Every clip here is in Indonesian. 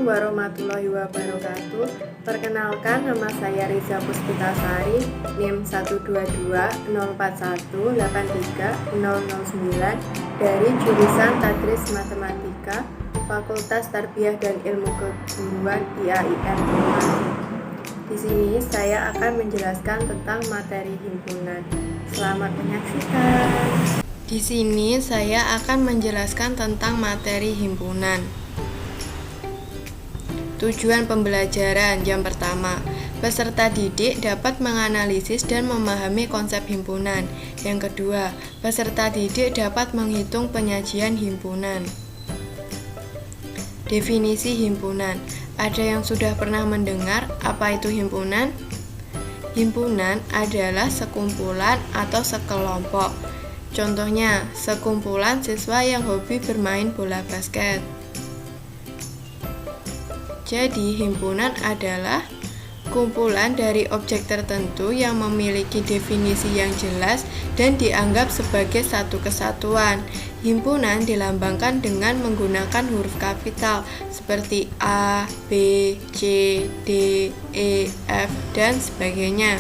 Assalamualaikum warahmatullahi wabarakatuh. Perkenalkan, nama saya Riza Puspitasari, NIM 12204183009 dari jurusan Tadris Matematika, Fakultas Tarbiyah dan Ilmu Keguruan IAIN Unpad. Di sini saya akan menjelaskan tentang materi himpunan. Selamat menyaksikan. Di sini saya akan menjelaskan tentang materi himpunan. Tujuan pembelajaran yang pertama, peserta didik dapat menganalisis dan memahami konsep himpunan. Yang kedua, peserta didik dapat menghitung penyajian himpunan. Definisi himpunan. Ada yang sudah pernah mendengar apa itu himpunan? Himpunan adalah sekumpulan atau sekelompok. Contohnya, sekumpulan siswa yang hobi bermain bola basket. Jadi, himpunan adalah kumpulan dari objek tertentu yang memiliki definisi yang jelas dan dianggap sebagai satu kesatuan. Himpunan dilambangkan dengan menggunakan huruf kapital seperti A, B, C, D, E, F, dan sebagainya.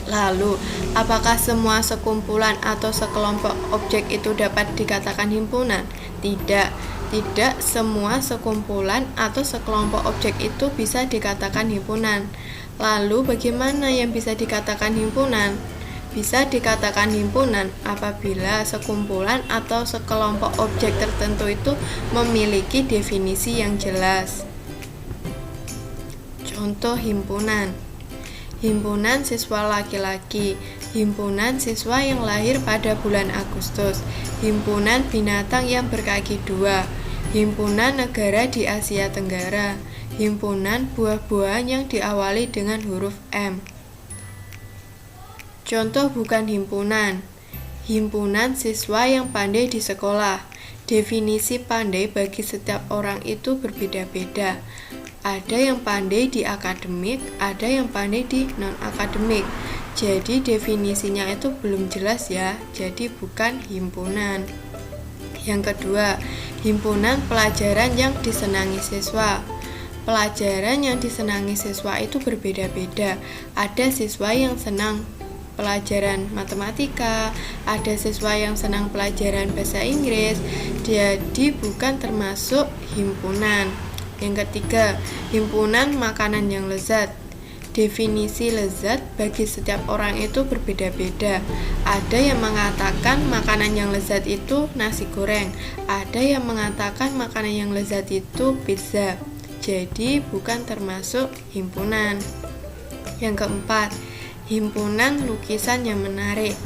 Lalu, apakah semua sekumpulan atau sekelompok objek itu dapat dikatakan himpunan? Tidak semua sekumpulan atau sekelompok objek itu bisa dikatakan himpunan. Lalu, bagaimana yang bisa dikatakan himpunan? Bisa dikatakan himpunan apabila sekumpulan atau sekelompok objek tertentu itu memiliki definisi yang jelas. Contoh himpunan. Himpunan siswa laki-laki, himpunan siswa yang lahir pada bulan Agustus, himpunan binatang yang berkaki dua, himpunan negara di Asia Tenggara, himpunan buah-buahan yang diawali dengan huruf M. Contoh bukan himpunan. Himpunan siswa yang pandai di sekolah. Definisi pandai bagi setiap orang itu berbeda-beda. Ada yang pandai di akademik, ada yang pandai di non-akademik. Jadi definisinya itu belum jelas ya, jadi bukan himpunan. Yang kedua, himpunan pelajaran yang disenangi siswa. Pelajaran yang disenangi siswa itu berbeda-beda. Ada siswa yang senang pelajaran matematika, ada siswa yang senang pelajaran bahasa Inggris, jadi bukan termasuk himpunan. Yang ketiga, himpunan makanan yang lezat. Definisi lezat bagi setiap orang itu berbeda-beda. Ada yang mengatakan makanan yang lezat itu nasi goreng, ada yang mengatakan makanan yang lezat itu pizza. Jadi bukan termasuk himpunan. Yang keempat, himpunan lukisan yang menarik.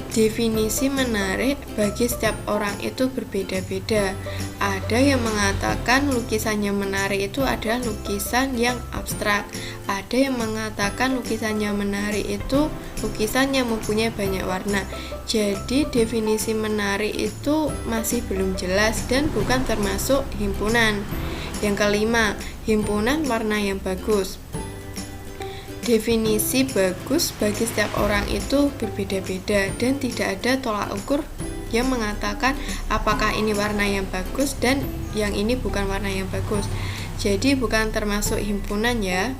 Definisi menarik bagi setiap orang itu berbeda-beda. Ada yang mengatakan lukisan yang menarik itu adalah lukisan yang abstrak. Ada yang mengatakan lukisan yang menarik itu lukisan yang mempunyai banyak warna. Jadi definisi menarik itu masih belum jelas dan bukan termasuk himpunan. Yang kelima, himpunan warna yang bagus. Definisi bagus bagi setiap orang itu berbeda-beda dan tidak ada tolak ukur yang mengatakan apakah ini warna yang bagus dan yang ini bukan warna yang bagus. Jadi bukan termasuk himpunan ya.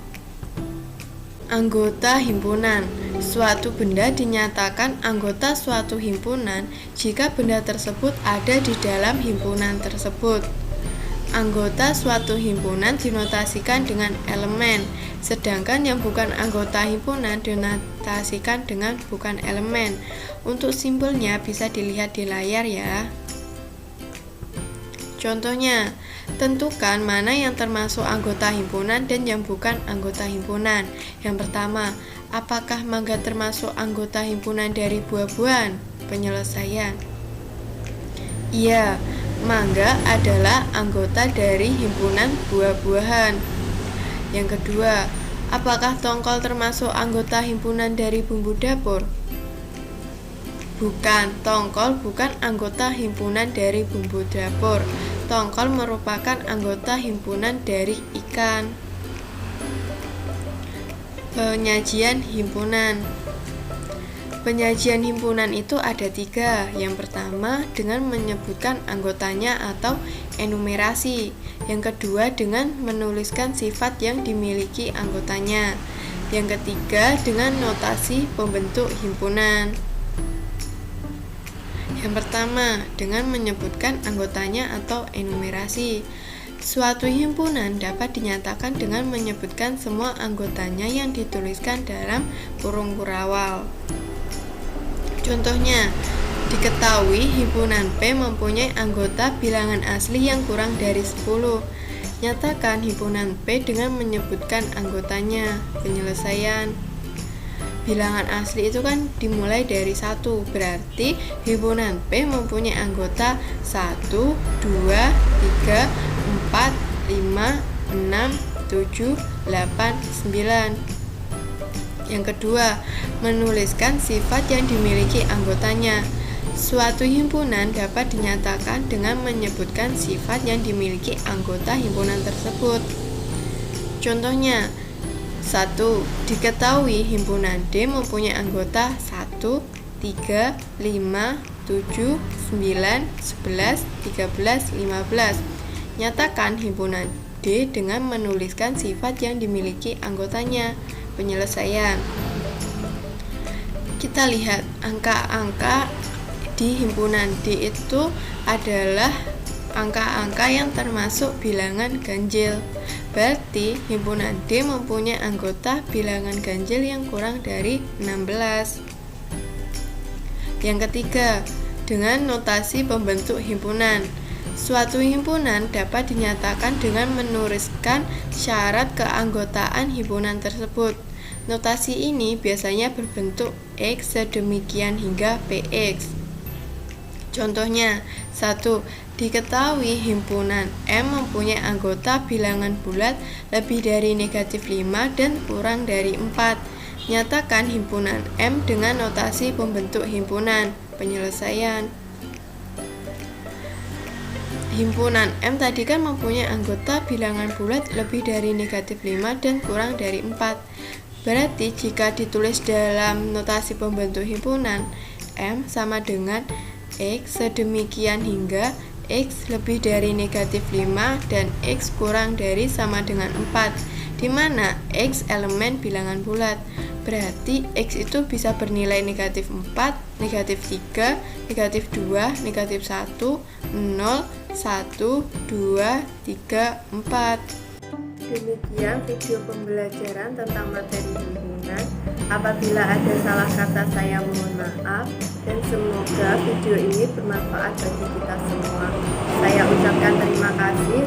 Anggota himpunan. Suatu benda dinyatakan anggota suatu himpunan jika benda tersebut ada di dalam himpunan tersebut. Anggota suatu himpunan dinotasikan dengan elemen, sedangkan yang bukan anggota himpunan dinotasikan dengan bukan elemen. Untuk simbolnya bisa dilihat di layar ya. Contohnya, tentukan mana yang termasuk anggota himpunan dan yang bukan anggota himpunan. Yang pertama, apakah mangga termasuk anggota himpunan dari buah-buahan? Penyelesaian. Iya, mangga adalah anggota dari himpunan buah-buahan. Yang kedua, apakah tongkol termasuk anggota himpunan dari bumbu dapur? Bukan, tongkol bukan anggota himpunan dari bumbu dapur. Tongkol merupakan anggota himpunan dari ikan. Penyajian himpunan. Penyajian himpunan itu ada 3. Yang pertama dengan menyebutkan anggotanya atau enumerasi. Yang kedua dengan menuliskan sifat yang dimiliki anggotanya. Yang ketiga dengan notasi pembentuk himpunan. Yang pertama dengan menyebutkan anggotanya atau enumerasi. Suatu himpunan dapat dinyatakan dengan menyebutkan semua anggotanya yang dituliskan dalam kurung kurawal. Contohnya, diketahui himpunan P mempunyai anggota bilangan asli yang kurang dari 10. Nyatakan himpunan P dengan menyebutkan anggotanya. Penyelesaian. Bilangan asli itu kan dimulai dari 1, berarti himpunan P mempunyai anggota 1, 2, 3, 4, 5, 6, 7, 8, 9. Yang kedua, menuliskan sifat yang dimiliki anggotanya. Suatu himpunan dapat dinyatakan dengan menyebutkan sifat yang dimiliki anggota himpunan tersebut. Contohnya, 1. Diketahui himpunan D mempunyai anggota 1, 3, 5, 7, 9, 11, 13, 15. Nyatakan himpunan D dengan menuliskan sifat yang dimiliki anggotanya. Penyelesaian. Kita lihat angka-angka di himpunan D itu adalah angka-angka yang termasuk bilangan ganjil. Berarti himpunan D mempunyai anggota bilangan ganjil yang kurang dari 16. Yang ketiga, dengan notasi pembentuk himpunan. Suatu himpunan dapat dinyatakan dengan menuliskan syarat keanggotaan himpunan tersebut. Notasi ini biasanya berbentuk X sedemikian hingga PX. Contohnya, 1. Diketahui himpunan M mempunyai anggota bilangan bulat lebih dari negatif 5 dan kurang dari 4. Nyatakan himpunan M dengan notasi pembentuk himpunan. Penyelesaian. Himpunan M tadi kan mempunyai anggota bilangan bulat lebih dari negatif 5 dan kurang dari 4. Berarti jika ditulis dalam notasi pembentuk himpunan, M sama dengan X sedemikian hingga X lebih dari negatif 5 dan X kurang dari sama dengan 4, di mana X elemen bilangan bulat. Berarti X itu bisa bernilai negatif 4, negatif 3, negatif 2, negatif 1, 0, 1, 2, 3, 4. Demikian video pembelajaran tentang materi himpunan. Apabila ada salah kata saya mohon maaf, dan semoga video ini bermanfaat bagi kita semua. Saya ucapkan terima kasih.